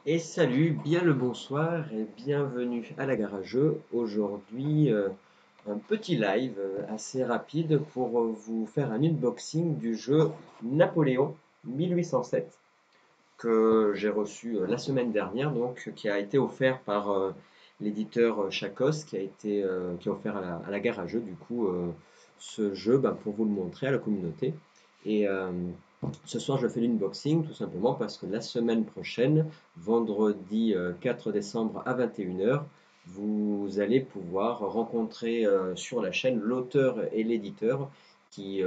Et salut, bien le bonsoir et bienvenue à la Garageux. Aujourd'hui, un petit live assez rapide pour vous faire un unboxing du jeu Napoléon 1807 que j'ai reçu la semaine dernière, donc qui a été offert par l'éditeur Chacos, qui a offert à la Garageux du coup ce jeu pour vous le montrer à la communauté. Et ce soir, je fais l'unboxing tout simplement parce que la semaine prochaine, vendredi 4 décembre à 21 heures, vous allez pouvoir rencontrer sur la chaîne l'auteur et l'éditeur qui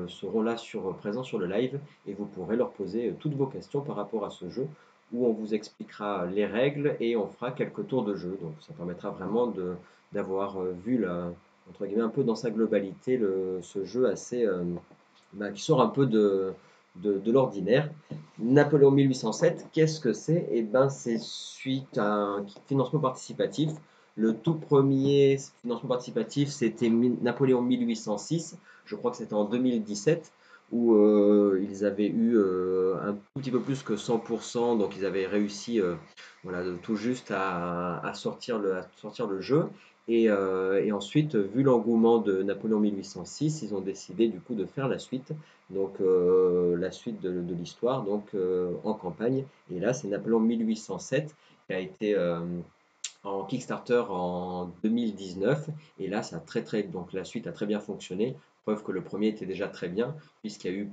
seront là présents sur le live et vous pourrez leur poser toutes vos questions par rapport à ce jeu où on vous expliquera les règles et on fera quelques tours de jeu. Donc ça permettra vraiment d'avoir vu entre guillemets un peu dans sa globalité ce jeu assez qui sort un peu de l'ordinaire. Napoléon 1807, qu'est-ce que c'est? Eh ben, c'est suite à un financement participatif. Le tout premier financement participatif, c'était Napoléon 1806. Je crois que c'était en 2017 où ils avaient eu un tout petit peu plus que 100%, donc ils avaient réussi voilà, tout juste à sortir le jeu. Et ensuite, vu l'engouement de Napoléon 1806, ils ont décidé du coup de faire la suite, donc la suite de l'histoire, donc en campagne. Et là, c'est Napoléon 1807 qui a été en Kickstarter en 2019. Et là, donc la suite a très bien fonctionné. Preuve que le premier était déjà très bien, puisqu'il y a eu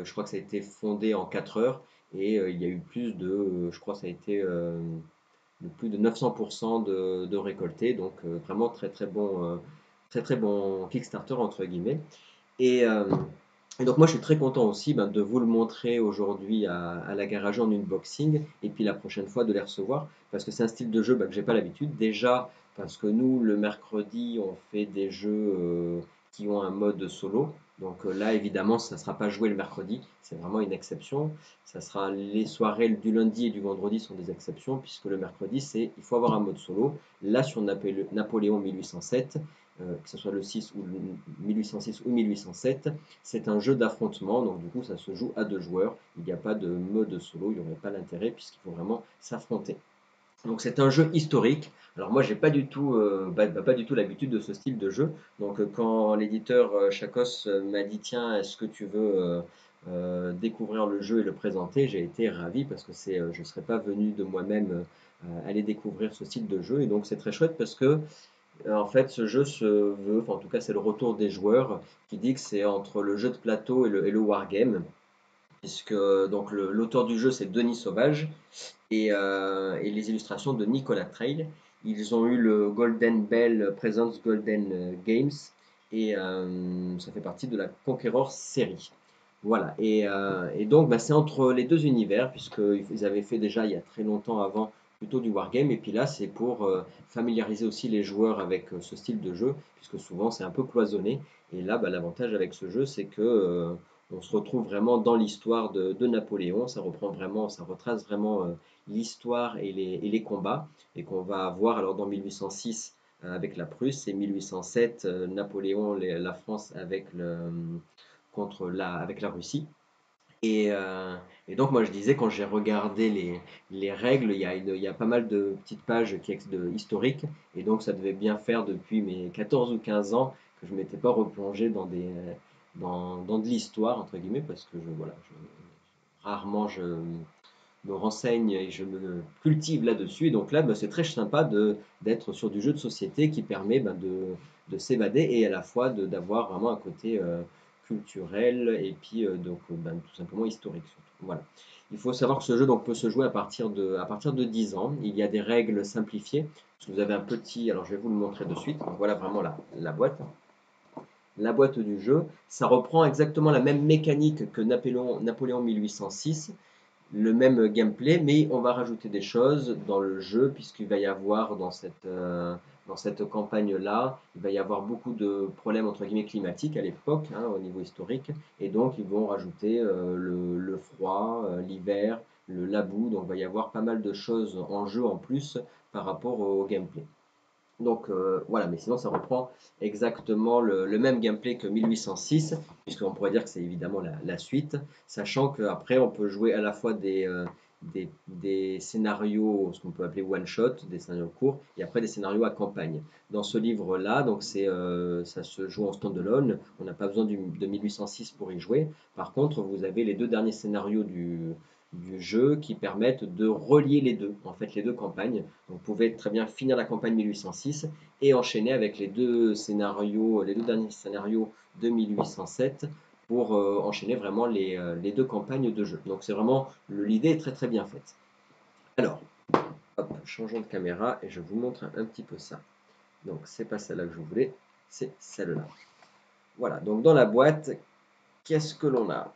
je crois que ça a été fondé en 4 heures, et il y a eu je crois que ça a été de plus de 900% de récolté. Donc vraiment très très bon Kickstarter entre guillemets. Et, euh, et donc moi je suis très content aussi de vous le montrer aujourd'hui à la garage en unboxing et puis la prochaine fois de les recevoir parce que c'est un style de jeu que j'ai pas l'habitude. Déjà parce que nous le mercredi on fait des jeux qui ont un mode solo. Donc là évidemment ça ne sera pas joué le mercredi, c'est vraiment une exception. Ça sera les soirées du lundi et du vendredi sont des exceptions puisque le mercredi il faut avoir un mode solo. Là sur Napoléon 1807 que ce soit le 6 ou le 1806 ou 1807, c'est un jeu d'affrontement, donc du coup ça se joue à deux joueurs, il n'y a pas de mode solo, il n'y aurait pas l'intérêt puisqu'il faut vraiment s'affronter. Donc c'est un jeu historique. Alors moi j'ai pas du tout, pas du tout l'habitude de ce style de jeu. Donc quand l'éditeur Chacos m'a dit tiens est-ce que tu veux découvrir le jeu et le présenter, j'ai été ravi parce que je ne serais pas venu de moi-même aller découvrir ce style de jeu et donc c'est très chouette parce que en fait, ce jeu se veut, enfin, en tout cas, c'est le retour des joueurs qui dit que c'est entre le jeu de plateau et le wargame, puisque donc l'auteur du jeu c'est Denis Sauvage et les illustrations de Nicolas Trail. Ils ont eu le Golden Bell Presents Golden Games et ça fait partie de la Conqueror série. Voilà, et donc c'est entre les deux univers, puisqu'ils avaient fait déjà il y a très longtemps avant plutôt du wargame, et puis là c'est pour familiariser aussi les joueurs avec ce style de jeu, puisque souvent c'est un peu cloisonné, et là l'avantage avec ce jeu c'est que on se retrouve vraiment dans l'histoire de Napoléon, ça retrace vraiment l'histoire et les combats, et qu'on va avoir alors dans 1806 avec la Prusse, et 1807 Napoléon, la France avec la Russie. Et, euh, et donc moi je disais quand j'ai regardé les règles, il y a pas mal de petites pages historiques et donc ça devait bien faire depuis mes 14 ou 15 ans que je m'étais pas replongé dans de l'histoire entre guillemets parce que rarement je me renseigne et je me cultive là-dessus et donc là c'est très sympa d'être sur du jeu de société qui permet de s'évader et à la fois d'avoir vraiment un côté culturel et puis tout simplement historique surtout. Voilà. Il faut savoir que ce jeu donc, peut se jouer à partir de 10 ans. Il y a des règles simplifiées. Parce que vous avez un petit, alors je vais vous le montrer de suite. Donc, voilà vraiment la boîte. La boîte du jeu, ça reprend exactement la même mécanique que Napoléon 1806, le même gameplay, mais on va rajouter des choses dans le jeu, puisqu'il va y avoir dans cette campagne-là, il va y avoir beaucoup de problèmes entre guillemets climatiques à l'époque, hein, au niveau historique, et donc ils vont rajouter le froid, l'hiver, la boue, donc il va y avoir pas mal de choses en jeu en plus par rapport au gameplay. Donc voilà, mais sinon ça reprend exactement le même gameplay que 1806, puisqu'on pourrait dire que c'est évidemment la suite, sachant qu'après on peut jouer à la fois des scénarios, ce qu'on peut appeler one-shot, des scénarios courts, et après des scénarios à campagne. Dans ce livre-là, donc ça se joue en stand-alone, on n'a pas besoin de 1806 pour y jouer. Par contre, vous avez les deux derniers scénarios du jeu qui permettent de relier les deux, en fait les deux campagnes. Donc, vous pouvez très bien finir la campagne 1806 et enchaîner avec les deux scénarios, les deux derniers scénarios de 1807 pour enchaîner vraiment les deux campagnes de jeu. Donc c'est vraiment, l'idée est très très bien faite. Alors, hop, changeons de caméra et je vous montre un petit peu ça. Donc c'est pas celle-là que je voulais, c'est celle-là. Voilà, donc dans la boîte, qu'est-ce que l'on a?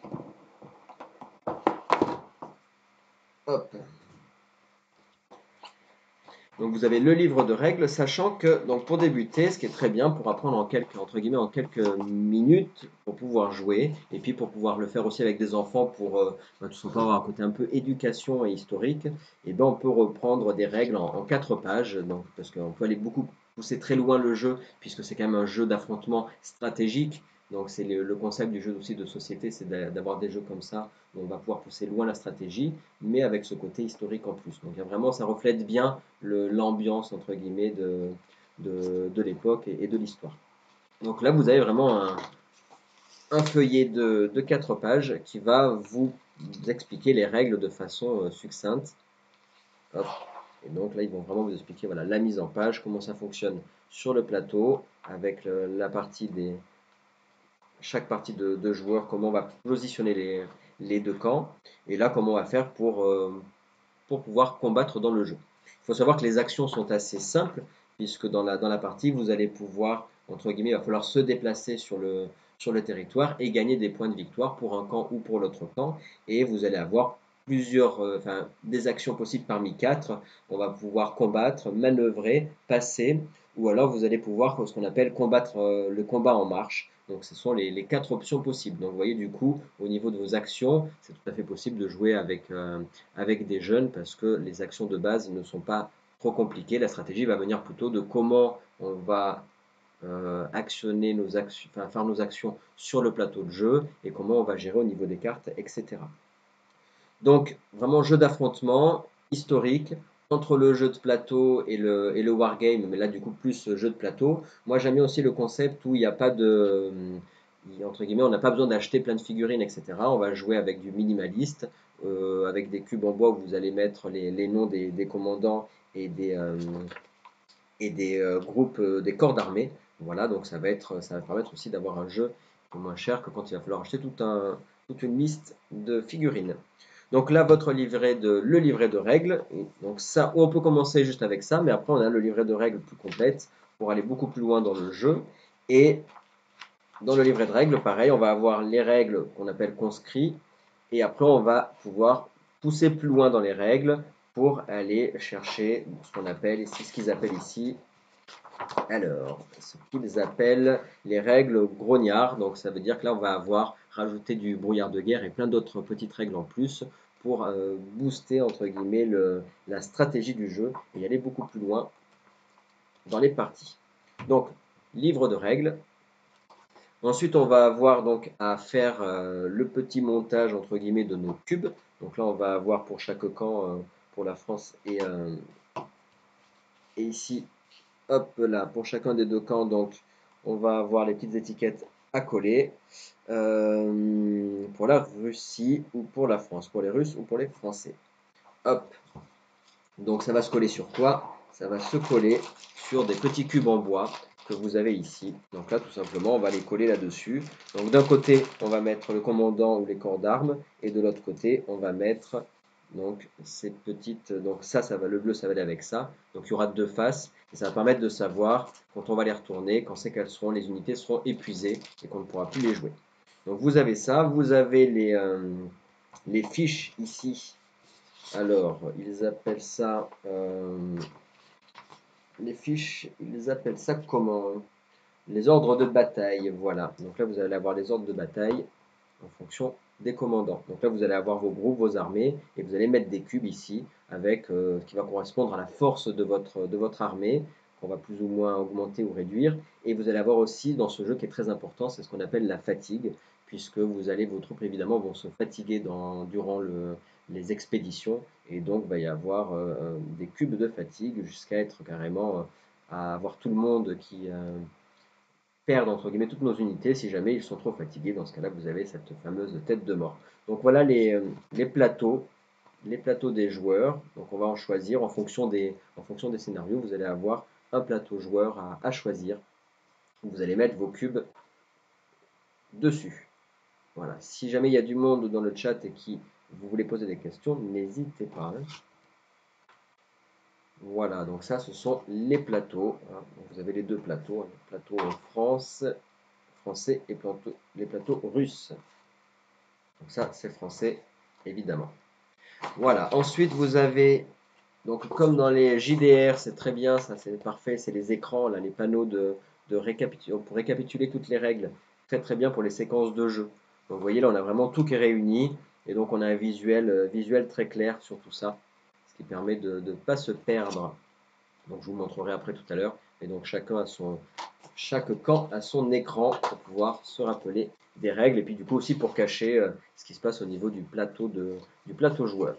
Hop. Donc vous avez le livre de règles, sachant que donc pour débuter, ce qui est très bien pour apprendre en quelques, entre guillemets, en quelques minutes, pour pouvoir jouer, et puis pour pouvoir le faire aussi avec des enfants pour tout simplement avoir un côté un peu éducation et historique, et ben on peut reprendre des règles en 4 pages, donc, parce qu'on peut aller beaucoup pousser très loin le jeu, puisque c'est quand même un jeu d'affrontement stratégique. Donc c'est le concept du jeu aussi de société, c'est d'avoir des jeux comme ça, où on va pouvoir pousser loin la stratégie, mais avec ce côté historique en plus. Donc il y a vraiment, ça reflète bien l'ambiance entre guillemets de l'époque et de l'histoire. Donc là, vous avez vraiment un feuillet de 4 pages qui va vous expliquer les règles de façon succincte. Hop. Et donc là, ils vont vraiment vous expliquer voilà, la mise en page, comment ça fonctionne sur le plateau, avec la partie chaque partie de joueurs, comment on va positionner les deux camps, et là, comment on va faire pour pouvoir combattre dans le jeu. Il faut savoir que les actions sont assez simples, puisque dans la partie, vous allez pouvoir, entre guillemets, il va falloir se déplacer sur le territoire et gagner des points de victoire pour un camp ou pour l'autre camp. Et vous allez avoir plusieurs, enfin, des actions possibles parmi 4. On va pouvoir combattre, manœuvrer, passer, ou alors vous allez pouvoir, ce qu'on appelle combattre le combat en marche. Donc ce sont les 4 options possibles. Donc vous voyez du coup, au niveau de vos actions, c'est tout à fait possible de jouer avec des jeunes parce que les actions de base ne sont pas trop compliquées. La stratégie va venir plutôt de comment on va actionner nos actions, enfin, faire nos actions sur le plateau de jeu et comment on va gérer au niveau des cartes, etc. Donc vraiment jeu d'affrontement historique entre le jeu de plateau et le wargame, mais là du coup plus jeu de plateau. Moi j'aime bien aussi le concept où il n'y a pas de, entre guillemets, on n'a pas besoin d'acheter plein de figurines, etc. On va jouer avec du minimaliste, avec des cubes en bois où vous allez mettre les noms des commandants et des groupes, des corps d'armée. Voilà, donc ça va permettre aussi d'avoir un jeu moins cher que quand il va falloir acheter toute une liste de figurines. Donc là, le livret de règles. Donc ça, on peut commencer juste avec ça, mais après on a le livret de règles plus complète pour aller beaucoup plus loin dans le jeu. Et dans le livret de règles, pareil, on va avoir les règles qu'on appelle conscrits, et après on va pouvoir pousser plus loin dans les règles pour aller chercher ce qu'ils appellent ici, alors, ce qu'ils appellent les règles grognards. Donc ça veut dire que là on va avoir rajouté du brouillard de guerre et plein d'autres petites règles en plus pour booster entre guillemets la stratégie du jeu et aller beaucoup plus loin dans les parties. Donc, livre de règles. Ensuite, on va avoir donc à faire le petit montage entre guillemets de nos cubes. Donc là, on va avoir pour chaque camp, pour la France et ici, hop là, pour chacun des deux camps, donc on va avoir les petites étiquettes à coller pour la Russie ou pour la France, pour les Russes ou pour les Français. Hop, donc ça va se coller sur quoi? Ça va se coller sur des petits cubes en bois que vous avez ici. Donc là, tout simplement, on va les coller là-dessus. Donc d'un côté, on va mettre le commandant ou les corps d'armes, et de l'autre côté, on va mettre donc ces petites. Donc ça va, le bleu, ça va aller avec ça. Donc il y aura deux faces, et ça va permettre de savoir quand on va les retourner, quand c'est qu'elles seront, les unités seront épuisées et qu'on ne pourra plus les jouer. Donc vous avez ça, vous avez les fiches ici. Alors, ils appellent ça les fiches, ils appellent ça comment? Les ordres de bataille, voilà. Donc là, vous allez avoir les ordres de bataille en fonction des commandants. Donc là, vous allez avoir vos groupes, vos armées, et vous allez mettre des cubes ici, avec qui va correspondre à la force de votre armée, qu'on va plus ou moins augmenter ou réduire. Et vous allez avoir aussi, dans ce jeu qui est très important, c'est ce qu'on appelle la fatigue, puisque vos troupes évidemment vont se fatiguer durant les expéditions, et donc il va y avoir des cubes de fatigue jusqu'à être carrément à avoir tout le monde qui perd entre guillemets toutes nos unités si jamais ils sont trop fatigués. Dans ce cas-là, vous avez cette fameuse tête de mort. Donc voilà les plateaux. Les plateaux des joueurs, donc on va en choisir en fonction des scénarios. Vous allez avoir un plateau joueur à choisir. Vous allez mettre vos cubes dessus. Voilà. Si jamais il y a du monde dans le chat et qui vous voulez poser des questions, n'hésitez pas. Hein. Voilà, donc ça, ce sont les plateaux. Hein. Donc vous avez les deux plateaux, hein, le plateau français et les plateaux russes. Donc ça, c'est français, évidemment. Voilà, ensuite vous avez, donc comme dans les JDR, c'est très bien, ça c'est parfait, c'est les écrans, là, les panneaux pour récapituler toutes les règles, très très bien pour les séquences de jeu. Donc vous voyez là, on a vraiment tout qui est réuni, et donc on a un visuel très clair sur tout ça, ce qui permet de ne pas se perdre. Donc je vous montrerai après tout à l'heure, et donc chaque camp a son écran pour pouvoir se rappeler des règles, et puis du coup aussi pour cacher ce qui se passe au niveau du plateau joueur.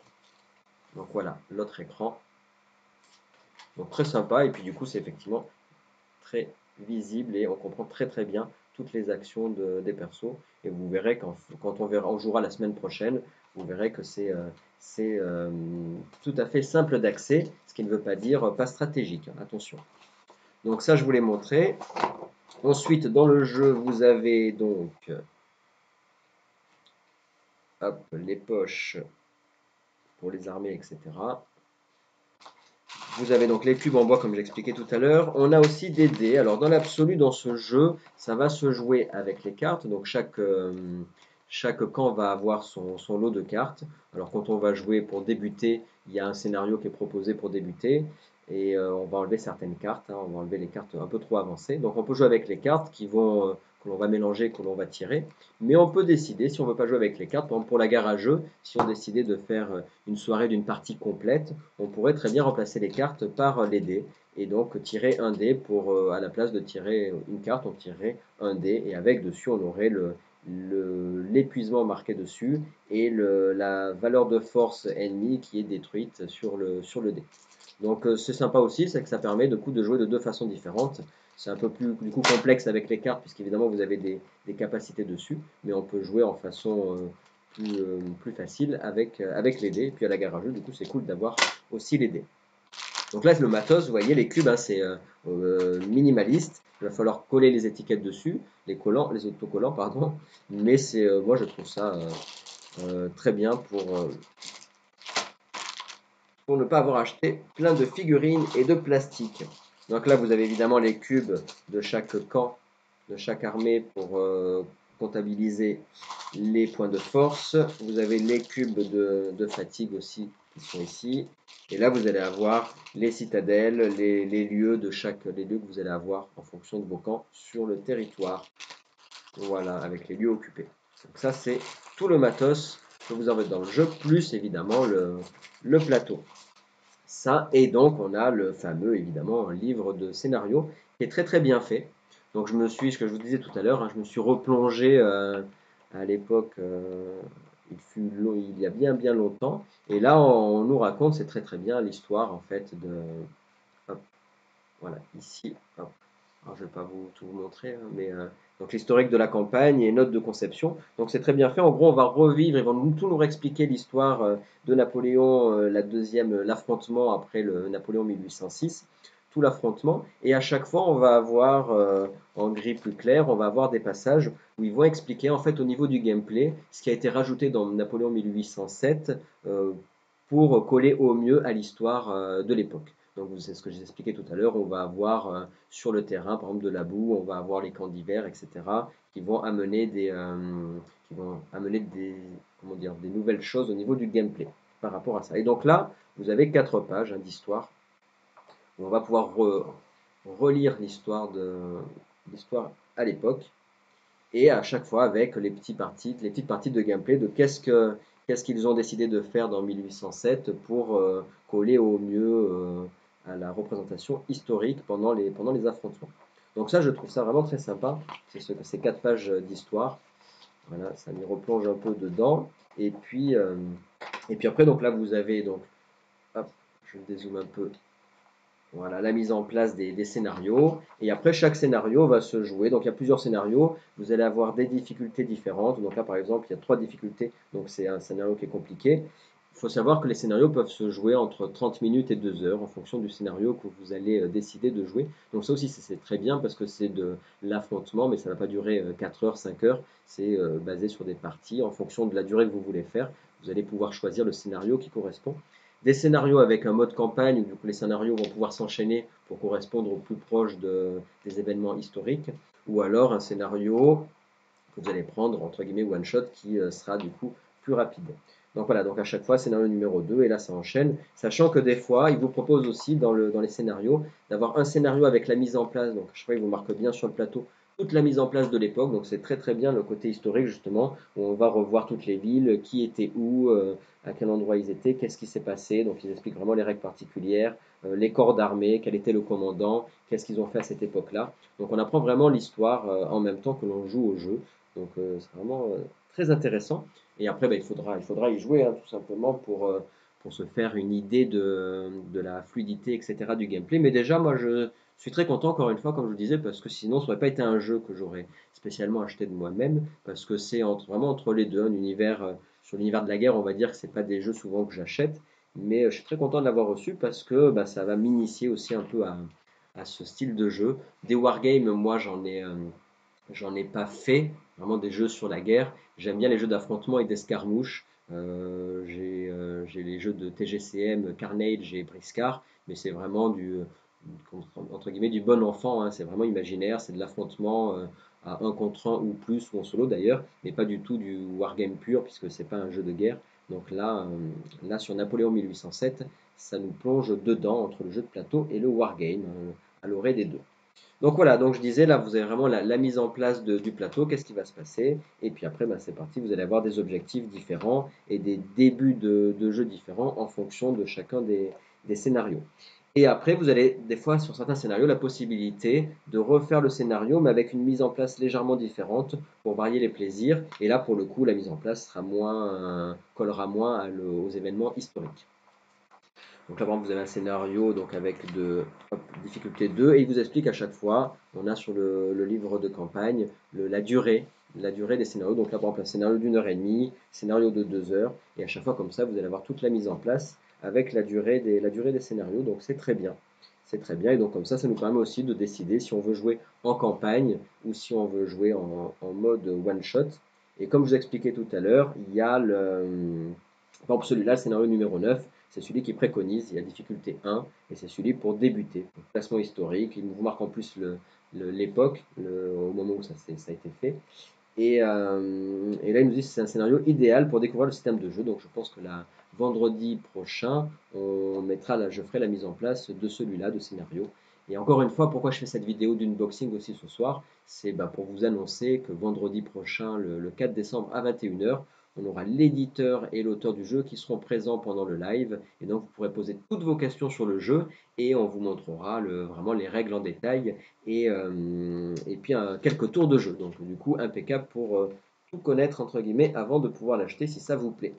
Donc voilà, l'autre écran. Donc très sympa, et puis du coup c'est effectivement très visible et on comprend très très bien toutes les actions des persos. Et vous verrez quand on jouera la semaine prochaine, vous verrez que c'est tout à fait simple d'accès, ce qui ne veut pas dire pas stratégique, hein, attention. Donc ça je vous l'ai montré. Ensuite dans le jeu vous avez donc hop, les poches pour les armées, etc. Vous avez donc les cubes en bois comme j'expliquais tout à l'heure. On a aussi des dés. Alors dans l'absolu, dans ce jeu, ça va se jouer avec les cartes. Donc chaque camp va avoir son lot de cartes. Alors quand on va jouer pour débuter, il y a un scénario qui est proposé pour débuter. Et on va enlever certaines cartes. Hein. On va enlever les cartes un peu trop avancées. Donc on peut jouer avec les cartes que l'on va mélanger, que l'on va tirer. Mais on peut décider, si on ne veut pas jouer avec les cartes, par exemple pour la gare à jeu, si on décidait de faire une soirée d'une partie complète, on pourrait très bien remplacer les cartes par les dés. Et donc tirer un dé à la place de tirer une carte, on tirerait un dé. Et avec dessus, on aurait l'épuisement marqué dessus et la valeur de force ennemie qui est détruite sur le dé. Donc c'est sympa aussi, c'est que ça permet de jouer de deux façons différentes. C'est un peu plus du coup complexe avec les cartes, puisqu'évidemment vous avez des capacités dessus, mais on peut jouer en façon plus facile avec les dés. Et puis à la gare à jeu, du coup c'est cool d'avoir aussi les dés. Donc là le matos, vous voyez les cubes, hein, c'est minimaliste. Il va falloir coller les étiquettes dessus, les autocollants, pardon. Mais moi je trouve ça très bien pour ne pas avoir acheté plein de figurines et de plastique. Donc là, vous avez évidemment les cubes de chaque camp, de chaque armée pour comptabiliser les points de force. Vous avez les cubes de fatigue aussi qui sont ici. Et là, vous allez avoir les citadelles, les lieux les lieux que vous allez avoir en fonction de vos camps sur le territoire. Voilà, avec les lieux occupés. Donc ça, c'est tout le matos que vous avez dans le jeu, plus évidemment le plateau. Ça, et donc on a le fameux, évidemment, livre de scénario qui est très très bien fait. Donc ce que je vous disais tout à l'heure, hein, je me suis replongé à l'époque, il y a bien bien longtemps, et là on nous raconte, c'est très très bien l'histoire en fait hop, voilà, ici, hop. Alors, je ne vais pas tout vous montrer, hein, mais donc l'historique de la campagne et notes de conception. Donc c'est très bien fait. En gros, on va revivre, ils vont tout nous réexpliquer l'histoire de Napoléon, l'affrontement après le Napoléon 1806, tout l'affrontement. Et à chaque fois, on va avoir en gris plus clair, on va avoir des passages où ils vont expliquer en fait au niveau du gameplay ce qui a été rajouté dans Napoléon 1807 pour coller au mieux à l'histoire de l'époque. Donc c'est ce que j'ai expliqué tout à l'heure, on va avoir sur le terrain, par exemple de la boue, on va avoir les camps d'hiver, etc., qui vont amener comment dire, des nouvelles choses au niveau du gameplay par rapport à ça. Et donc là, vous avez 4 pages hein, d'histoire, où on va pouvoir relire l'histoire à l'époque, et à chaque fois avec les petites parties de gameplay de qu'est-ce qu'ils ont décidé de faire dans 1807 pour coller au mieux à la représentation historique pendant les affrontements. Donc ça, je trouve ça vraiment très sympa, ces 4 pages d'histoire. Voilà, ça m'y replonge un peu dedans. Et puis après, donc là, vous avez donc, hop, je dézoome un peu. Voilà, la mise en place des scénarios. Et après, chaque scénario va se jouer. Donc, il y a plusieurs scénarios. Vous allez avoir des difficultés différentes. Donc là, par exemple, il y a 3 difficultés. Donc, c'est un scénario qui est compliqué. Il faut savoir que les scénarios peuvent se jouer entre 30 minutes et 2 heures en fonction du scénario que vous allez décider de jouer. Donc ça aussi, c'est très bien parce que c'est de l'affrontement, mais ça ne va pas durer 4 heures, 5 heures. C'est basé sur des parties. En fonction de la durée que vous voulez faire, vous allez pouvoir choisir le scénario qui correspond. Des scénarios avec un mode campagne où les scénarios vont pouvoir s'enchaîner pour correspondre au plus proche des événements historiques, ou alors un scénario que vous allez prendre entre guillemets one shot qui sera du coup plus rapide. Donc voilà, donc à chaque fois scénario numéro 2 et là ça enchaîne, sachant que des fois il vous propose aussi dans les scénarios d'avoir un scénario avec la mise en place, donc je sais pas, il vous marque bien sur le plateau toute la mise en place de l'époque, donc c'est très très bien le côté historique justement, où on va revoir toutes les villes, qui était où, à quel endroit ils étaient, qu'est-ce qui s'est passé, donc ils expliquent vraiment les règles particulières, les corps d'armée, quel était le commandant, qu'est-ce qu'ils ont fait à cette époque-là. Donc on apprend vraiment l'histoire en même temps que l'on joue au jeu. Donc c'est vraiment très intéressant. Et après, bah, il faudra y jouer hein, tout simplement pour se faire une idée de la fluidité, etc. du gameplay. Mais déjà, moi, je suis très content, encore une fois, comme je vous disais, parce que sinon, ça n'aurait pas été un jeu que j'aurais spécialement acheté de moi-même, parce que c'est vraiment entre les deux, un univers, sur l'univers de la guerre, on va dire que c'est pas des jeux souvent que j'achète, mais je suis très content de l'avoir reçu parce que bah, ça va m'initier aussi un peu à ce style de jeu. Des wargames, moi, j'en ai pas fait, vraiment des jeux sur la guerre. J'aime bien les jeux d'affrontement et d'escarmouche. J'ai les jeux de TGCM, Carnage et Briscard, mais c'est vraiment entre guillemets, du bon enfant. Hein. C'est vraiment imaginaire, c'est de l'affrontement à un contre un ou plus, ou en solo d'ailleurs, mais pas du tout du wargame pur, puisque c'est pas un jeu de guerre. Donc là sur Napoléon 1807, ça nous plonge dedans entre le jeu de plateau et le wargame, à l'orée des deux. Donc voilà, donc je disais, là, vous avez vraiment la mise en place du plateau, qu'est-ce qui va se passer. Et puis après, bah, c'est parti, vous allez avoir des objectifs différents et des débuts de jeu différents en fonction de chacun des scénarios. Et après, vous avez des fois sur certains scénarios la possibilité de refaire le scénario, mais avec une mise en place légèrement différente pour varier les plaisirs. Et là, pour le coup, la mise en place sera collera moins aux événements historiques. Donc là, par exemple, vous avez un scénario donc avec difficulté 2 et il vous explique à chaque fois, on a sur le livre de campagne la durée des scénarios. Donc là, par exemple, un scénario d'1 heure et demie, scénario de 2 heures, et à chaque fois comme ça, vous allez avoir toute la mise en place avec la durée des scénarios. Donc c'est très bien. C'est très bien. Et donc comme ça nous permet aussi de décider si on veut jouer en campagne ou si on veut jouer en mode one shot. Et comme je vous expliquais tout à l'heure, il y a par exemple celui-là, le scénario numéro 9. C'est celui qui préconise, il y a difficulté 1, et c'est celui pour débuter. Donc, classement historique, il vous marque en plus l'époque, au moment où ça a été fait. Et là, il nous dit que c'est un scénario idéal pour découvrir le système de jeu. Donc, je pense que vendredi prochain, je ferai la mise en place de celui-là, de scénario. Et encore une fois, pourquoi je fais cette vidéo d'unboxing aussi ce soir, c'est bah, pour vous annoncer que vendredi prochain, le 4 décembre à 21 h, on aura l'éditeur et l'auteur du jeu qui seront présents pendant le live. Et donc, vous pourrez poser toutes vos questions sur le jeu et on vous montrera vraiment les règles en détail et puis quelques tours de jeu. Donc, du coup, impeccable pour tout connaître, entre guillemets, avant de pouvoir l'acheter si ça vous plaît.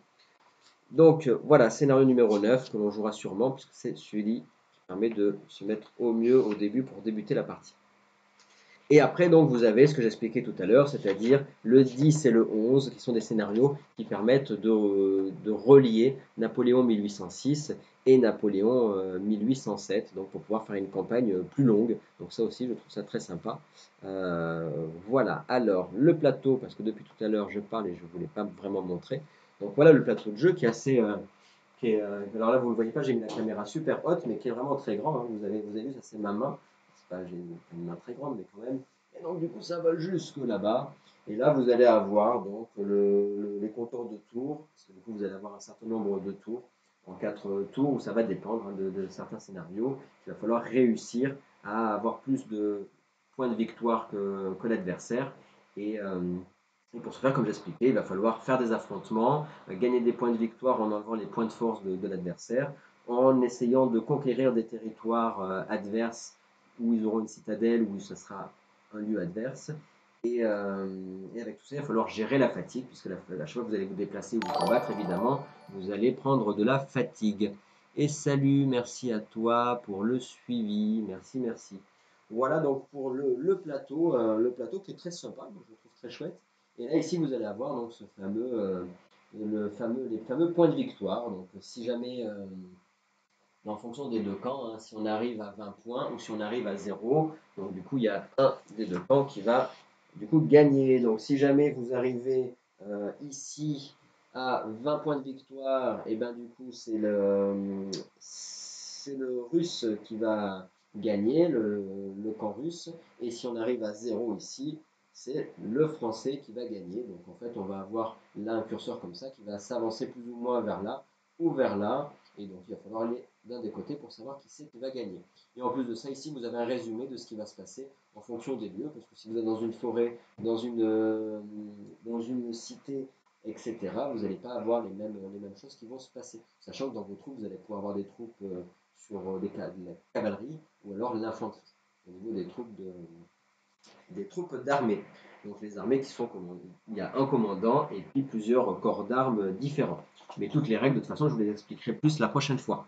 Donc, voilà, scénario numéro 9 que l'on jouera sûrement puisque c'est celui qui permet de se mettre au mieux au début pour débuter la partie. Et après, donc, vous avez ce que j'expliquais tout à l'heure, c'est-à-dire le 10 et le 11, qui sont des scénarios qui permettent de relier Napoléon 1806 et Napoléon 1807, donc pour pouvoir faire une campagne plus longue. Donc ça aussi, je trouve ça très sympa. Voilà, alors le plateau, parce que depuis tout à l'heure, je parle et je ne voulais pas vraiment montrer. Donc voilà le plateau de jeu qui est assez... alors là, vous ne le voyez pas, j'ai mis la caméra super haute, mais qui est vraiment très grand. Hein. Vous avez vu, ça c'est ma main. C'est pas, j'ai une main très grande, mais quand même. Et donc du coup, ça vole jusque là-bas. Et là, vous allez avoir donc les contours de tours, parce que du coup, vous allez avoir un certain nombre de tours, en 4 tours, où ça va dépendre hein, de certains scénarios. Il va falloir réussir à avoir plus de points de victoire que l'adversaire. Et, euh, et pour ce faire, comme j'expliquais, il va falloir faire des affrontements, gagner des points de victoire en enlevant les points de force de l'adversaire, en essayant de conquérir des territoires adverses où ils auront une citadelle, où ce sera un lieu adverse. Et avec tout ça, il va falloir gérer la fatigue, puisque à chaque fois que vous allez vous déplacer ou vous combattre, évidemment, vous allez prendre de la fatigue. Et salut, merci à toi pour le suivi. Merci, merci. Voilà donc pour le plateau qui est très sympa, moi, je le trouve très chouette. Et là, ici, vous allez avoir donc ce les fameux points de victoire. Donc, si jamais en fonction des deux camps, hein, si on arrive à 20 points ou si on arrive à 0, donc du coup il y a un des deux camps qui va du coup gagner. Donc si jamais vous arrivez ici à 20 points de victoire, et ben du coup c'est le russe qui va gagner, le camp russe. Et si on arrive à 0 ici, c'est le français qui va gagner. Donc en fait on va avoir là un curseur comme ça qui va s'avancer plus ou moins vers là ou vers là. Et donc, il va falloir aller d'un des côtés pour savoir qui c'est qui va gagner. Et en plus de ça, ici, vous avez un résumé de ce qui va se passer en fonction des lieux, parce que si vous êtes dans une forêt, dans une cité, etc., vous n'allez pas avoir les mêmes choses qui vont se passer. Sachant que dans vos troupes, vous allez pouvoir avoir des troupes sur de la cavalerie ou alors l'infanterie, au niveau des troupes d'armée. Donc les armées qui sont commandées. Il y a un commandant et puis plusieurs corps d'armes différents. Mais toutes les règles, de toute façon, je vous les expliquerai plus la prochaine fois.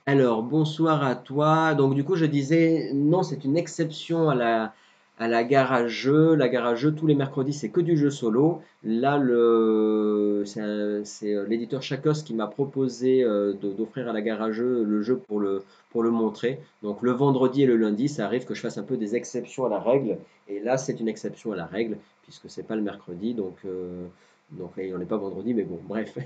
Alors, bonsoir à toi. Donc, du coup, je disais, non, c'est une exception à la gare à jeux. La gare à jeux, tous les mercredis, c'est que du jeu solo. Là, c'est l'éditeur Chakos qui m'a proposé d'offrir à la gare à jeux le jeu pour le montrer. Donc, le vendredi et le lundi, ça arrive que je fasse un peu des exceptions à la règle. Et là, c'est une exception à la règle, puisque c'est pas le mercredi. Donc là, on n'est pas vendredi, mais bon, bref.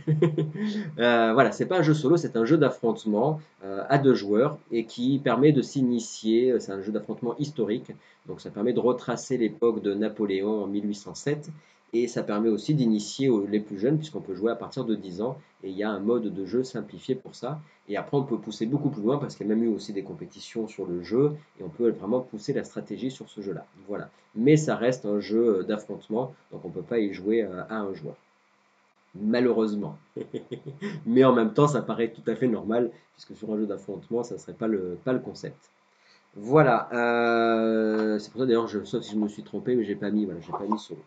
Voilà, c'est pas un jeu solo, c'est un jeu d'affrontement à deux joueurs et qui permet de s'initier. C'est un jeu d'affrontement historique, donc ça permet de retracer l'époque de Napoléon en 1807 et ça permet aussi d'initier les plus jeunes puisqu'on peut jouer à partir de 10 ans et il y a un mode de jeu simplifié pour ça. Et après, on peut pousser beaucoup plus loin parce qu'il y a même eu aussi des compétitions sur le jeu et on peut vraiment pousser la stratégie sur ce jeu-là. Voilà. Mais ça reste un jeu d'affrontement, donc on ne peut pas y jouer à un joueur. Malheureusement. Mais en même temps, ça paraît tout à fait normal, puisque sur un jeu d'affrontement, ça ne serait pas le concept. Voilà. C'est pour ça d'ailleurs, sauf si je me suis trompé, mais j'ai pas mis solo.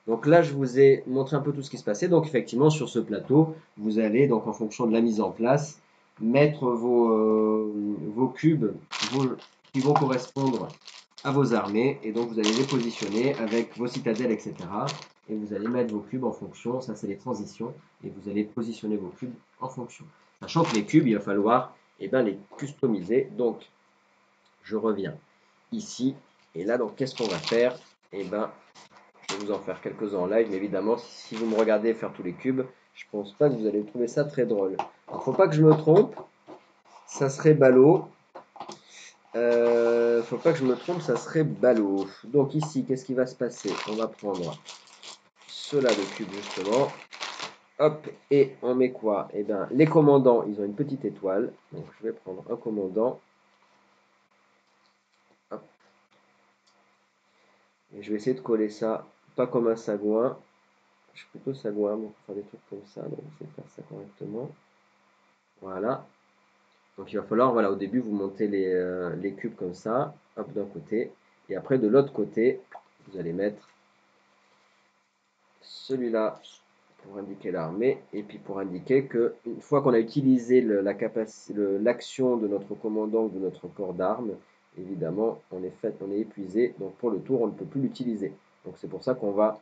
Donc là, je vous ai montré un peu tout ce qui se passait. Donc effectivement, sur ce plateau, vous allez, donc en fonction de la mise en place, mettre vos cubes qui vont correspondre à vos armées. Et donc vous allez les positionner avec vos citadelles, etc. Et vous allez mettre vos cubes en fonction. Ça, c'est les transitions. Et vous allez positionner vos cubes en fonction. Sachant que les cubes, il va falloir les customiser. Donc, je reviens ici. Et là, donc, qu'est-ce qu'on va faire? Eh ben, je vais vous en faire quelques-uns en live, mais évidemment, si vous me regardez faire tous les cubes, je pense pas que vous allez trouver ça très drôle. Alors, faut pas que je me trompe, ça serait ballot. Faut pas que je me trompe, ça serait ballot. Donc ici, qu'est-ce qui va se passer? On va prendre cela de cube justement. Hop, et on met quoi? Eh bien, les commandants, ils ont une petite étoile. Donc je vais prendre un commandant. Hop. Et je vais essayer de coller ça, pas comme un sagouin. Je suis plutôt sagouin, donc on va faire des trucs comme ça. Donc je vais faire ça correctement. Voilà. Donc il va falloir, voilà, au début, vous montez les cubes comme ça, hop, d'un côté. Et après, de l'autre côté, vous allez mettre celui-là pour indiquer l'armée. Et puis pour indiquer que une fois qu'on a utilisé l'action de notre commandant ou de notre corps d'armes, évidemment, on est épuisé. Donc pour le tour, on ne peut plus l'utiliser. Donc c'est pour ça qu'on va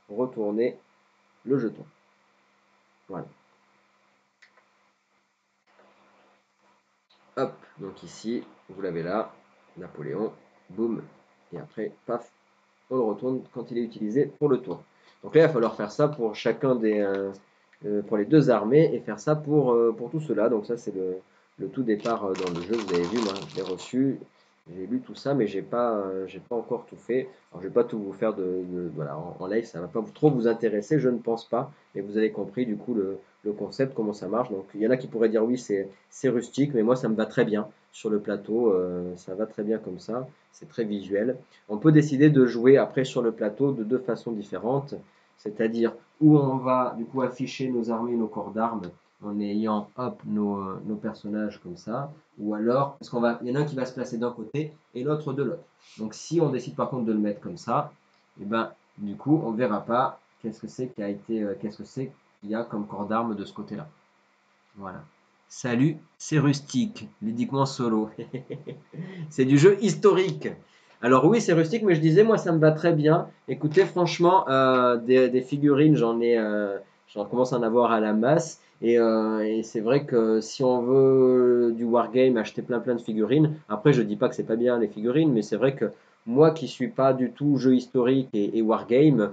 retourner le jeton. Voilà. Hop, donc ici, vous l'avez là, Napoléon, boum, et après, paf, on le retourne quand il est utilisé pour le tour. Donc là, il va falloir faire ça pour chacun pour les deux armées et faire ça pour tout cela. Donc ça, c'est le tout départ dans le jeu. Vous avez vu, moi, je l'ai reçu, j'ai lu tout ça, mais j'ai pas encore tout fait. Alors, je vais pas tout vous faire voilà, en live, ça va pas trop vous intéresser, je ne pense pas. Mais vous avez compris du coup le concept, comment ça marche. Donc il y en a qui pourraient dire oui, c'est rustique, mais moi ça me va très bien sur le plateau. Ça va très bien comme ça, c'est très visuel. On peut décider de jouer après sur le plateau de deux façons différentes, c'est-à-dire où on va du coup afficher nos armées, nos corps d'armes en ayant hop nos personnages comme ça, ou alors parce il y en a un qui va se placer d'un côté et l'autre de l'autre. Donc si on décide par contre de le mettre comme ça, et ben Du coup, on ne verra pas qu'est-ce que c'est qui a été, qu'est-ce que c'est qu'il y a comme corps d'armes de ce côté-là. Voilà. Salut, c'est Rustique, ludiquement solo. C'est du jeu historique. Alors oui, c'est rustique, mais je disais, moi, ça me va très bien. Écoutez, franchement, des figurines, j'en commence à en avoir à la masse. Et c'est vrai que si on veut du wargame, acheter plein de figurines. Après, je dis pas que c'est pas bien les figurines, mais c'est vrai que moi qui suis pas du tout jeu historique et wargame,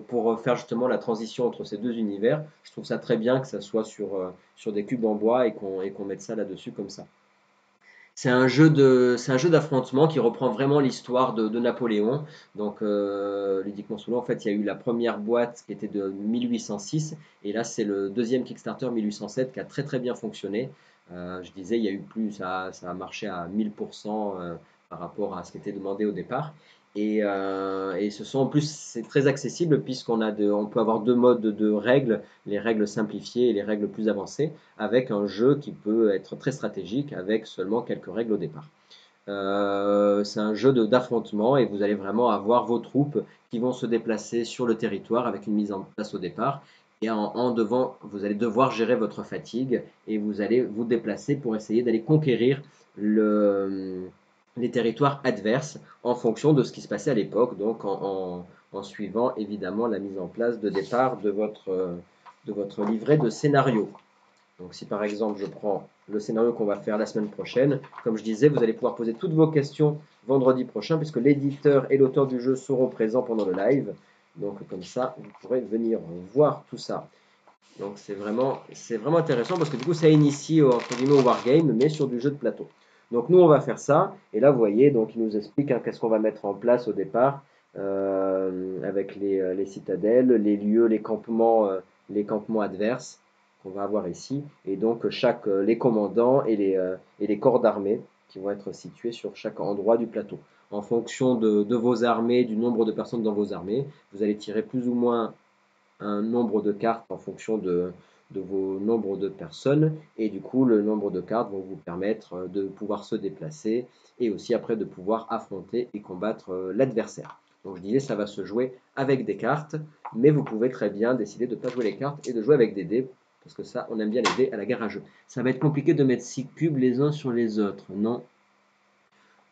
pour faire justement la transition entre ces deux univers, je trouve ça très bien que ça soit sur des cubes en bois et qu'on mette ça là-dessus comme ça. C'est un jeu d'affrontement qui reprend vraiment l'histoire de Napoléon. Donc, ludiquement solo, en fait, il y a eu la première boîte qui était de 1806, et là, c'est le deuxième Kickstarter 1807 qui a très bien fonctionné. Je disais, il y a eu plus, ça a marché à 1000% par rapport à ce qui était demandé au départ. Et ce sont en plus, c'est très accessible puisqu'on on peut avoir deux modes de règles, les règles simplifiées et les règles plus avancées, avec un jeu qui peut être très stratégique avec seulement quelques règles au départ. C'est un jeu d'affrontement et vous allez vraiment avoir vos troupes qui vont se déplacer sur le territoire avec une mise en place au départ. Et vous allez devoir gérer votre fatigue et vous allez vous déplacer pour essayer d'aller conquérir les territoires adverses en fonction de ce qui se passait à l'époque, donc en suivant évidemment la mise en place de départ de votre livret de scénario. Donc si par exemple je prends le scénario qu'on va faire la semaine prochaine, comme je disais, vous allez pouvoir poser toutes vos questions vendredi prochain puisque l'éditeur et l'auteur du jeu seront présents pendant le live. Donc comme ça, vous pourrez venir voir tout ça. Donc c'est vraiment intéressant parce que du coup ça initie entre guillemets au wargame mais sur du jeu de plateau. Donc nous on va faire ça et là vous voyez donc il nous explique qu'est-ce qu'on va mettre en place au départ avec les citadelles, les lieux, les campements adverses qu'on va avoir ici et donc les commandants et les corps d'armée qui vont être situés sur chaque endroit du plateau. En fonction de vos armées, du nombre de personnes dans vos armées, vous allez tirer plus ou moins un nombre de cartes en fonction de vos nombres de personnes. Et du coup, le nombre de cartes vont vous permettre de pouvoir se déplacer et aussi après de pouvoir affronter et combattre l'adversaire. Donc je disais, ça va se jouer avec des cartes, mais vous pouvez très bien décider de ne pas jouer les cartes et de jouer avec des dés, parce que ça, on aime bien les dés à la gare à jeu. Ça va être compliqué de mettre 6 cubes les uns sur les autres, non?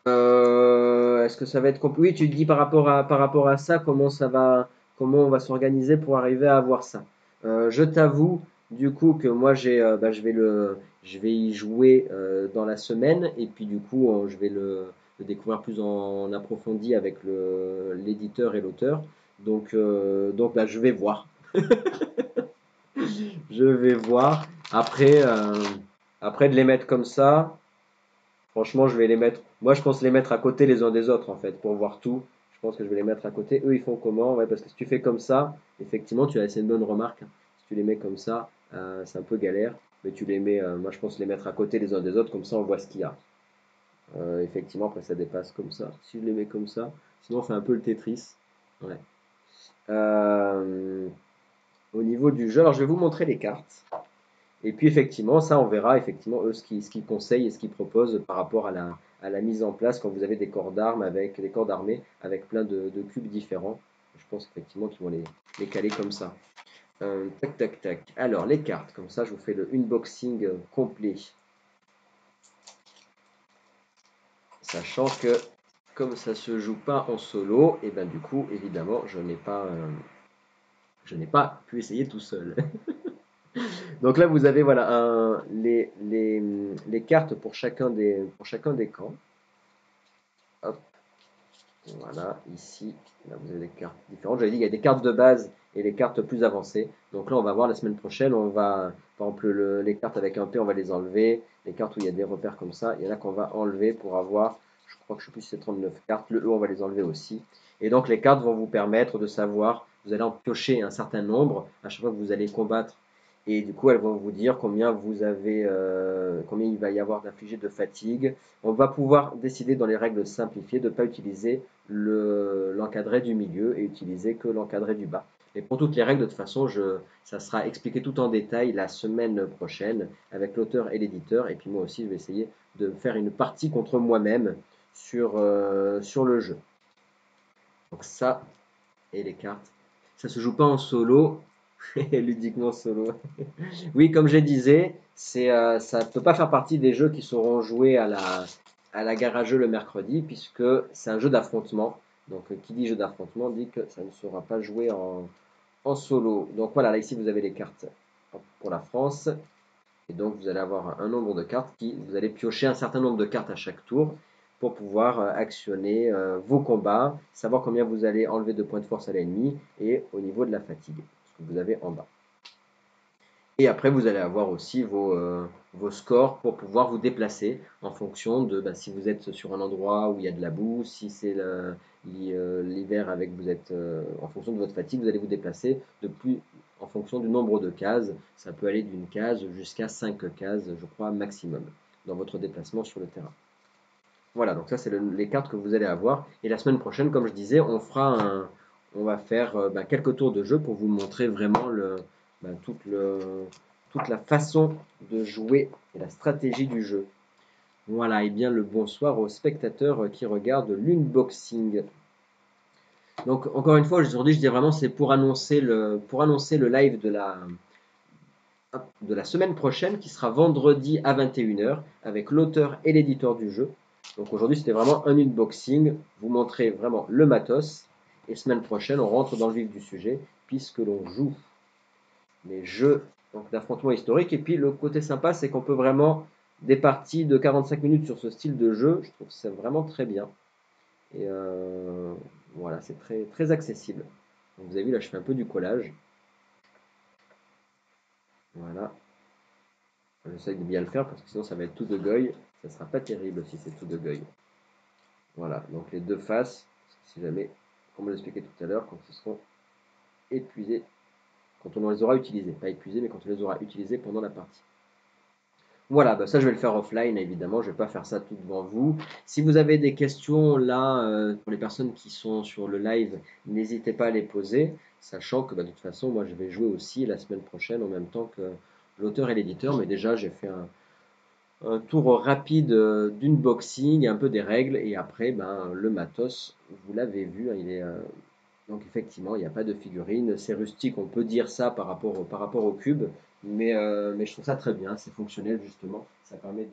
Est-ce que ça va être compliqué? Oui, tu te dis par rapport à ça, comment on va s'organiser pour arriver à avoir ça. Je t'avoue, du coup, que moi, je vais y jouer dans la semaine, et puis du coup, je vais le découvrir plus en approfondi avec l'éditeur et l'auteur. Donc bah, je vais voir. Je vais voir. Après de les mettre comme ça. Franchement, je vais les mettre. Moi, je pense les mettre à côté les uns des autres, en fait, pour voir tout. Je pense que je vais les mettre à côté. Eux, ils font comment? Ouais, parce que si tu fais comme ça, effectivement, c'est une bonne remarque. Si tu les mets comme ça, c'est un peu galère. Mais tu les mets, moi, je pense les mettre à côté les uns des autres, comme ça, on voit ce qu'il y a. Effectivement, après, ça dépasse comme ça. Si je les mets comme ça, sinon, on fait un peu le Tetris. Ouais. Euh, Au niveau du jeu, alors je vais vous montrer les cartes. Et puis effectivement, ça on verra effectivement eux ce qu'ils conseillent et ce qu'ils proposent par rapport à la mise en place quand vous avez des corps d'armes avec des corps d'armée avec plein de cubes différents. Je pense effectivement qu'ils vont les caler comme ça. Tac. Alors les cartes, comme ça je vous fais le unboxing complet. Sachant que comme ça se joue pas en solo, et ben du coup évidemment je n'ai pas pu essayer tout seul. Donc là, vous avez voilà, les cartes pour chacun des camps. Hop, voilà, ici, là, vous avez des cartes différentes. J'avais dit qu'il y a des cartes de base et les cartes plus avancées. Donc là, on va voir la semaine prochaine. Par exemple, les cartes avec un P, on va les enlever. Les cartes où il y a des repères comme ça, il y en a qu'on va enlever pour avoir, je crois que je sais plus si c'est 39 cartes. Le E, on va les enlever aussi. Et donc, les cartes vont vous permettre de savoir, vous allez en piocher un certain nombre à chaque fois que vous allez combattre. Et du coup, elles vont vous dire combien il va y avoir d'infligés de fatigue. On va pouvoir décider dans les règles simplifiées de ne pas utiliser l'encadré du milieu et utiliser que l'encadré du bas. Et pour toutes les règles, de toute façon, ça sera expliqué tout en détail la semaine prochaine avec l'auteur et l'éditeur. Et puis moi aussi, je vais essayer de faire une partie contre moi-même sur le jeu. Donc ça, Et les cartes. Ça se joue pas en solo, ludiquement solo. Oui, comme je disais, ça ne peut pas faire partie des jeux qui seront joués à la gare à jeux le mercredi, puisque c'est un jeu d'affrontement. Donc, qui dit jeu d'affrontement dit que ça ne sera pas joué en solo. Donc voilà, là ici vous avez les cartes pour la France. Et donc vous allez avoir un nombre de cartes vous allez piocher un certain nombre de cartes à chaque tour pour pouvoir actionner vos combats, savoir combien vous allez enlever de points de force à l'ennemi et au niveau de la fatigue, ce que vous avez en bas. Et après, vous allez avoir aussi vos scores pour pouvoir vous déplacer en fonction de si vous êtes sur un endroit où il y a de la boue, si c'est l'hiver avec vous êtes en fonction de votre fatigue, vous allez vous déplacer en fonction du nombre de cases. Ça peut aller d'une case jusqu'à 5 cases, je crois, maximum dans votre déplacement sur le terrain. Voilà, donc ça c'est les cartes que vous allez avoir. Et la semaine prochaine, comme je disais, on va faire quelques tours de jeu pour vous montrer vraiment bah, toute la façon de jouer et la stratégie du jeu. Voilà, et bien le bonsoir aux spectateurs qui regardent l'unboxing. Donc encore une fois, aujourd'hui je dis vraiment c'est pour annoncer le live de la semaine prochaine qui sera vendredi à 21h avec l'auteur et l'éditeur du jeu. Donc aujourd'hui c'était vraiment un unboxing, vous montrer vraiment le matos et semaine prochaine on rentre dans le vif du sujet puisque l'on joue les jeux d'affrontement historique. Et puis le côté sympa c'est qu'on peut vraiment des parties de 45 minutes sur ce style de jeu, je trouve que c'est vraiment très bien. Et voilà, c'est très, très accessible. Donc, vous avez vu là je fais un peu du collage. Voilà. J'essaye de bien le faire parce que sinon ça va être tout de goy. Ça sera pas terrible si c'est tout de goy. Voilà, donc les deux faces, si jamais, comme on l'expliquait tout à l'heure, quand ils seront épuisés, quand on les aura utilisés. Pas épuisés, mais quand on les aura utilisés pendant la partie. Voilà, bah ça je vais le faire offline évidemment, je ne vais pas faire ça tout devant vous. Si vous avez des questions là, pour les personnes qui sont sur le live, n'hésitez pas à les poser, sachant que de toute façon moi je vais jouer aussi la semaine prochaine en même temps que l'auteur et l'éditeur, mais déjà j'ai fait un tour rapide d'unboxing, un peu des règles, et après le matos, vous l'avez vu, hein, donc effectivement, il n'y a pas de figurine. C'est rustique, on peut dire ça par rapport au cube, mais je trouve ça très bien, c'est fonctionnel justement. Ça permet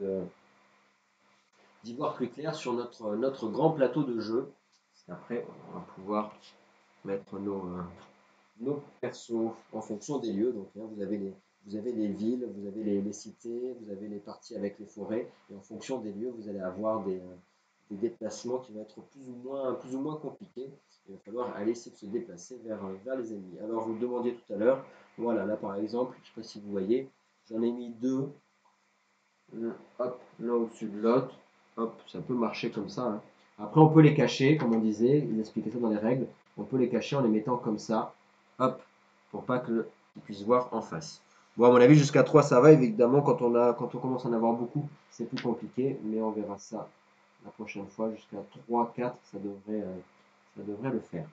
d'y voir plus clair sur notre grand plateau de jeu. Après, on va pouvoir mettre nos persos en fonction des lieux. Donc vous avez les villes, vous avez les cités, vous avez les parties avec les forêts, et en fonction des lieux, vous allez avoir des déplacements qui vont être plus ou moins compliqués. Il va falloir aller essayer de se déplacer vers les ennemis. Alors vous me demandiez tout à l'heure, voilà, là par exemple, je ne sais pas si vous voyez, j'en ai mis deux, hop, l'un au-dessus de l'autre, hop, ça peut marcher comme ça, hein. Après on peut les cacher, comme on disait, ils expliquaient ça dans les règles, on peut les cacher en les mettant comme ça, hop, pour pas qu'ils puissent voir en face. Bon, à mon avis, jusqu'à 3 ça va, évidemment, quand on commence à en avoir beaucoup, c'est plus compliqué, mais on verra ça la prochaine fois, jusqu'à 3 4 ça devrait le faire.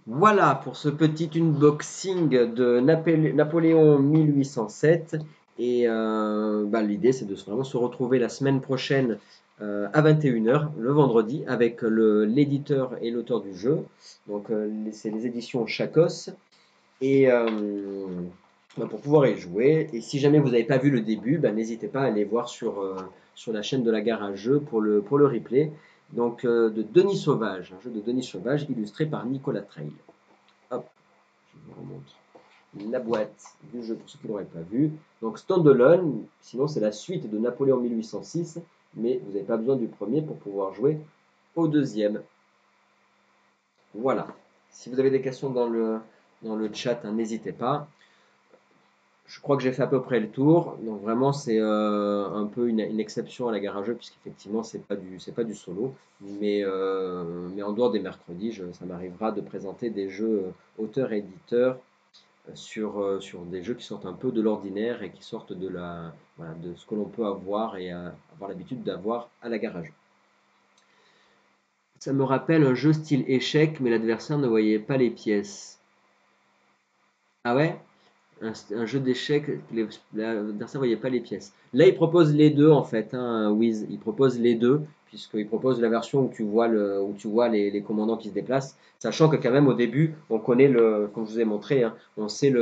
Voilà pour ce petit unboxing de Napoléon 1807. Et l'idée, c'est de vraiment se retrouver la semaine prochaine à 21h, le vendredi, avec l'éditeur et l'auteur du jeu. Donc, c'est les éditions Chacos. Et pour pouvoir y jouer. Et si jamais vous n'avez pas vu le début, n'hésitez pas à aller voir sur la chaîne de la gare à jeu pour le replay. Donc, de Denis Sauvage, un jeu de Denis Sauvage illustré par Nicolas Trail. Hop, je vous remontre la boîte du jeu pour ceux qui ne l'auraient pas vu. Donc Standalone, sinon c'est la suite de Napoléon 1806, mais vous n'avez pas besoin du premier pour pouvoir jouer au deuxième. Voilà. Si vous avez des questions dans le chat, hein, n'hésitez pas. Je crois que j'ai fait à peu près le tour. Donc vraiment, c'est un peu une exception à la gare à jeu, puisqu'effectivement, c'est pas du solo. Mais en dehors des mercredis, ça m'arrivera de présenter des jeux auteurs et éditeurs sur des jeux qui sortent un peu de l'ordinaire et qui sortent de ce que l'on peut avoir et avoir l'habitude d'avoir à la gare à jeu. Ça me rappelle un jeu style échec, mais l'adversaire ne voyait pas les pièces. Ah ouais? Un jeu d'échecs, l'adversaire ne voyait pas les pièces. Là, il propose les deux en fait, hein, Wiz. Il propose les deux, puisqu'il propose la version où tu vois les commandants qui se déplacent, sachant que quand même au début, on connaît comme je vous ai montré, hein, on sait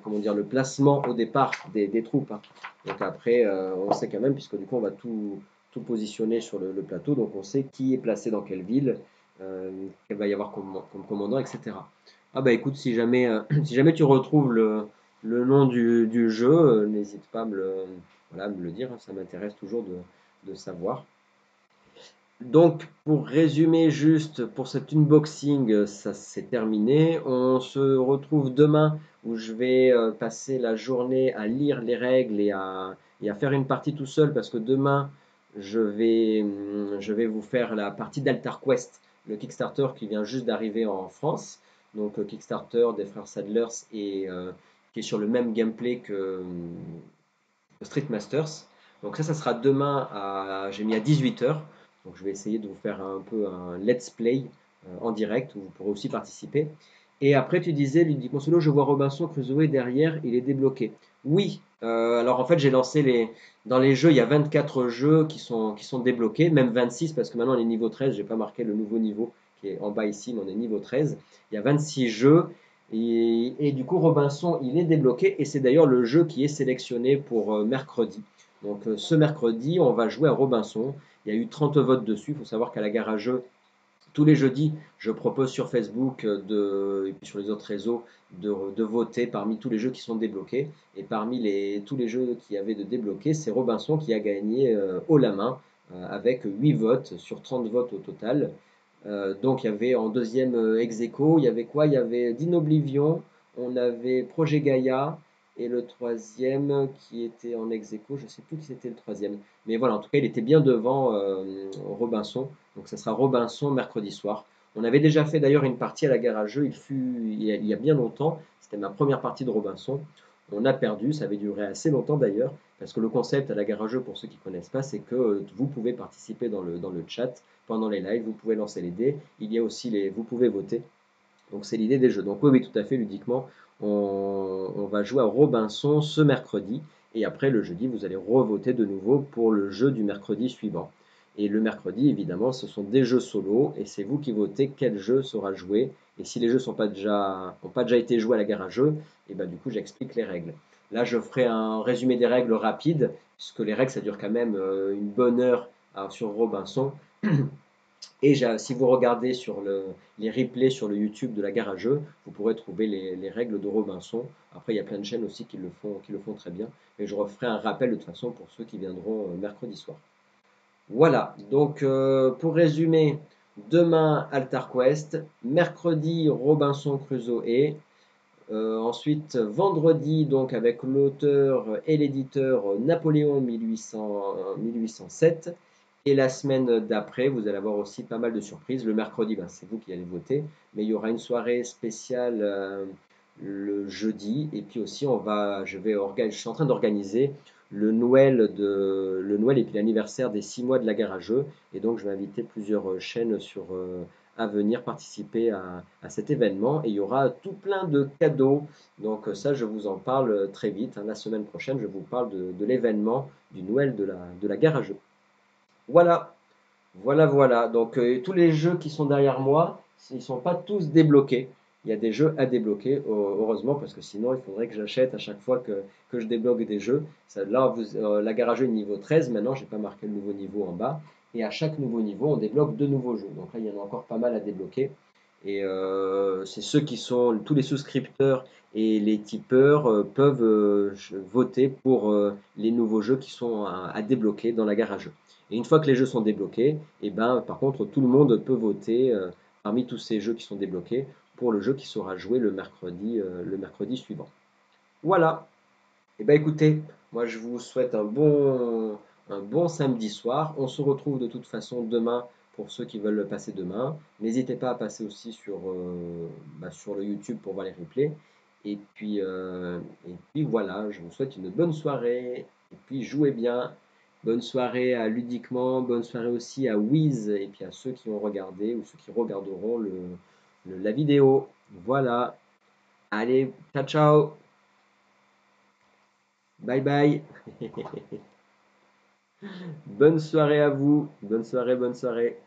comment dire, le placement au départ des troupes, hein. Donc après, on sait quand même, puisque du coup, on va tout positionner sur le plateau, donc on sait qui est placé dans quelle ville, quel va y avoir comme commandant, etc. Ah bah écoute, si jamais, si jamais tu retrouves le nom du jeu, n'hésite pas à voilà, me le dire, hein, ça m'intéresse toujours de savoir. Donc, pour résumer juste, pour cet unboxing, ça c'est terminé. On se retrouve demain où je vais passer la journée à lire les règles et à faire une partie tout seul parce que demain, je vais vous faire la partie d'Altar Quest, le Kickstarter qui vient juste d'arriver en France. Donc, Kickstarter des frères Sadlers et qui est sur le même gameplay que Street Masters. Donc ça sera demain j'ai mis à 18 h. Donc je vais essayer de vous faire un peu un let's play en direct où vous pourrez aussi participer. Et après tu disais, Ludy Consolo, je vois Robinson Crusoe derrière, il est débloqué. Oui, alors en fait j'ai lancé dans les jeux, il y a 24 jeux qui sont débloqués, même 26 parce que maintenant on est niveau 13, j'ai pas marqué le nouveau niveau qui est en bas ici, mais on est niveau 13. Il y a 26 jeux et du coup, Robinson, il est débloqué et c'est d'ailleurs le jeu qui est sélectionné pour mercredi. Donc ce mercredi, on va jouer à Robinson. Il y a eu 30 votes dessus. Il faut savoir qu'à la Garageux, tous les jeudis, je propose sur Facebook et puis sur les autres réseaux de voter parmi tous les jeux qui sont débloqués. Et parmi tous les jeux qui avaient de débloqués, c'est Robinson qui a gagné haut la main avec 8 votes sur 30 votes au total. Donc il y avait en deuxième ex aequo, il y avait quoi? Il y avait Din Oblivion, on avait Projet Gaïa et le troisième qui était en ex aequo, je ne sais plus qui c'était le troisième. Mais voilà, en tout cas, il était bien devant Robinson. Donc ça sera Robinson mercredi soir. On avait déjà fait d'ailleurs une partie à la gare à jeux, il y a bien longtemps. C'était ma première partie de Robinson. On a perdu, ça avait duré assez longtemps d'ailleurs, parce que le concept à la gare à jeux, pour ceux qui ne connaissent pas, c'est que vous pouvez participer dans le chat pendant les lives, vous pouvez lancer les dés, il y a aussi vous pouvez voter. Donc c'est l'idée des jeux. Donc oui, oui, tout à fait, ludiquement, on va jouer à Robinson ce mercredi. Et après, le jeudi, vous allez revoter de nouveau pour le jeu du mercredi suivant. Et le mercredi, évidemment, ce sont des jeux solo. Et c'est vous qui votez quel jeu sera joué. Et si les jeux n'ont pas déjà été joués à la gare à jeux, et ben, du coup, j'explique les règles. Là, je ferai un résumé des règles rapide, puisque les règles, ça dure quand même une bonne heure sur Robinson. Et si vous regardez sur les replays sur le YouTube de la gare à jeux, vous pourrez trouver les règles de Robinson. Après, il y a plein de chaînes aussi qui le font très bien. Mais je referai un rappel de toute façon pour ceux qui viendront mercredi soir. Voilà, donc pour résumer, demain Altar Quest, mercredi Robinson Crusoe, ensuite vendredi donc avec l'auteur et l'éditeur Napoléon 1807. Et la semaine d'après, vous allez avoir aussi pas mal de surprises. Le mercredi, ben, c'est vous qui allez voter, mais il y aura une soirée spéciale le jeudi. Et puis aussi, je suis en train d'organiser le Noël et puis l'anniversaire des 6 mois de la gare à jeux. Et donc, je vais inviter plusieurs chaînes à venir participer à cet événement. Et il y aura tout plein de cadeaux. Donc ça, je vous en parle très vite, hein. La semaine prochaine, je vous parle de l'événement du Noël de la gare à jeux. Voilà, voilà. Donc tous les jeux qui sont derrière moi, ils ne sont pas tous débloqués. Il y a des jeux à débloquer, heureusement, parce que sinon il faudrait que j'achète à chaque fois que je débloque des jeux. Là, la garage est niveau 13, maintenant, je n'ai pas marqué le nouveau niveau en bas. Et à chaque nouveau niveau, on débloque deux nouveaux jeux. Donc là, il y en a encore pas mal à débloquer. Et c'est ceux qui sont, tous les souscripteurs et les tipeurs peuvent voter pour les nouveaux jeux qui sont à débloquer dans la garage. Et une fois que les jeux sont débloqués, et ben, par contre, tout le monde peut voter parmi tous ces jeux qui sont débloqués pour le jeu qui sera joué le mercredi suivant. Voilà. Et ben écoutez, moi je vous souhaite un bon samedi soir. On se retrouve de toute façon demain pour ceux qui veulent le passer demain. N'hésitez pas à passer aussi sur le YouTube pour voir les replays. Et puis voilà, je vous souhaite une bonne soirée. Et puis jouez bien. Bonne soirée à Ludiquement, bonne soirée aussi à Wiz et puis à ceux qui ont regardé ou ceux qui regarderont la vidéo. Voilà. Allez, ciao ciao. Bye bye. Bonne soirée à vous. Bonne soirée, bonne soirée.